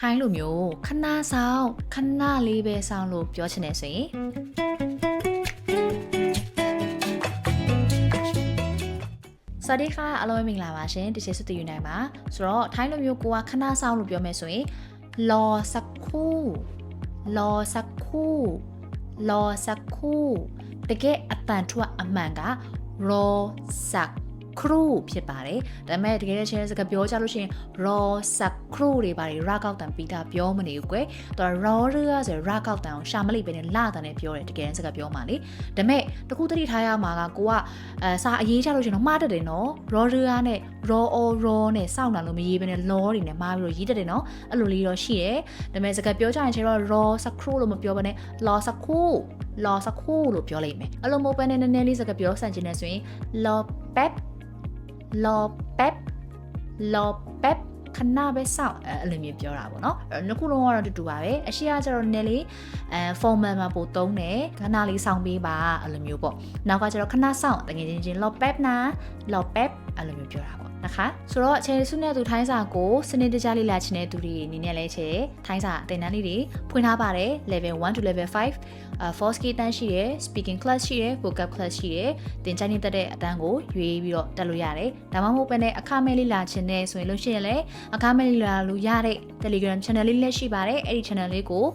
ထိုင်းလိုမျိုးခဏဆောင်ခဏလေးပဲဆောင်လို့ပြောချင်တယ်ဆိုရင်စวัสดีค่ะအားလုံးမင်္ဂလာပါရှင်ဒီချစ်စတူယူနိုင်ပါဆိုတော့ထိုင်းလိုမျိုးကိုကခဏဆောင်လို့ပြောမယ်ဆိုရင်รอสักครู่รอสักครู่รอสักครู่တကယ်အတန်ထွက်အမှန်ကรอสักครู่ဖြစ်ပါတယ်ဒါပေမဲ့တကယ်တည်းစကားပြောကြလို့ရှိရင် raw စက်ခรู่တွေပါတယ်ရကောက်တန်ပြီးတာပြောမနေဘူးကွယ်သူက raw ရဆိုရကောက်တန်ကိုရှာမလိပဲနဲ့လာတန်နဲ့ပြောတယ်တကယ်တမ်းစကားပြောမှလေဒါပေမဲ့တခုတတိထားရမှာကကိုကစာအရေးကြလို့ရှိရင်တော့မှားတတ်တယ်နော် raw ရနဲ့ raw or raw နဲ့စောင့်တာလို့မရေးဘဲနဲ့ law တွေနဲ့မှားပြီးတော့ရေးတတ်တယ်နော်အဲ့လိုလေးတော့ရှိတယ်ဒါပေမဲ့စကားပြောကြရင်ကျတော့ raw စက်ခรู่လို့မပြောဘဲနဲ့ law စက်ခรู่ law စက်ခรู่လို့ပြောလိုက်မယ်အဲ့လိုမဟုတ်ဘဲနဲ့နည်းနည်းလေးစကားပြောဆန့်ကျင်နေဆိုရင် law pepรอแป๊บခဏပဲစောင့်အဲ့လိုမျိုးပြောတာပေါ့နော်အဲ့နှစ်ခုလုံးကတော့တူတူပါပဲအရှိကကျတော့နည်းလေးformal မှာပို့သုံးတယ်ခဏလေးစောင့်ပေးပါအဲ့လိုမျိုးပေါ့နောက်ကကျတော့ခဏစောင့်တကယ်ချင်း รอแป๊บนะรอแป๊บအဲ့လိုမျိုးပြောတာပေါ့นะคะဆိုတော့အခြေစုနဲ့သူထိုင်းစာကိုစနစ်တကျလေးလာချင်တဲ့သူတွေအနေနဲ့လည်းချေထိုင်းစာသင်တန်းလေးတွေဖွင့်ထားပါတယ် level 1 to level 5 4 skill တန်းရှိတယ် speaking class ရှိတယ် vocab class ရှိတယ်သင်ကြားနေတဲ့အတန်းကိုရွေးပြီးတော့တက်လို့ရတယ်ဒါမှမဟုတ်ဘဲနဲ့အခမဲ့လေးလာချင်တဲ့ဆိုရင်လို့ရှိရင်လည်းအခမဲ့လေးလာလို့ရတဲ့ Telegram channel လေးလည်းရှိပါတယ်အဲ့ဒီ channel လေးကို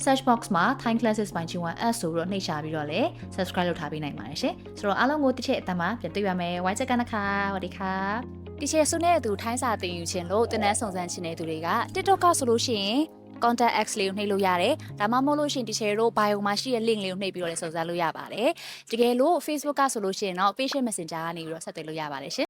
search box မှာ Thai classes by G1S ဆိုပြီးတော့နှိပ်ရှာပြီးတော့လည်း subscribe လုပ်ထားပေးနိုင်ပါတယ်ရှင်ဆိုတော့အားလုံးကိုတစ်ချက်အတန်းမှာပြန်တွေ့ရမယ်ဝိုင်းချက်ကနခါစวัสดีค่ะဒီချေဆုနဲ့အတူထိုင်းစာသင်ယူခြင်းလို့တင်နန်းစုံစမ်းခြင်းတဲ့သူတွေက TikTok ကဆိုလို့ရှိရင် contact X လေးကိုနှိပ်လို့ရတယ်ဒါမှမဟုတ်လို့ရှိရင်ဒီချေတို့ bio မှာရှိတဲ့ link လေးကိုနှိပ်ပြီးတော့လည်းစုံစမ်းလို့ရပါတယ်တကယ်လို့ Facebook ကဆိုလို့ရှိရင်တော့ patient messenger ကနေပြီးတော့ဆက်သွယ်လို့ရပါတယ်ရှင်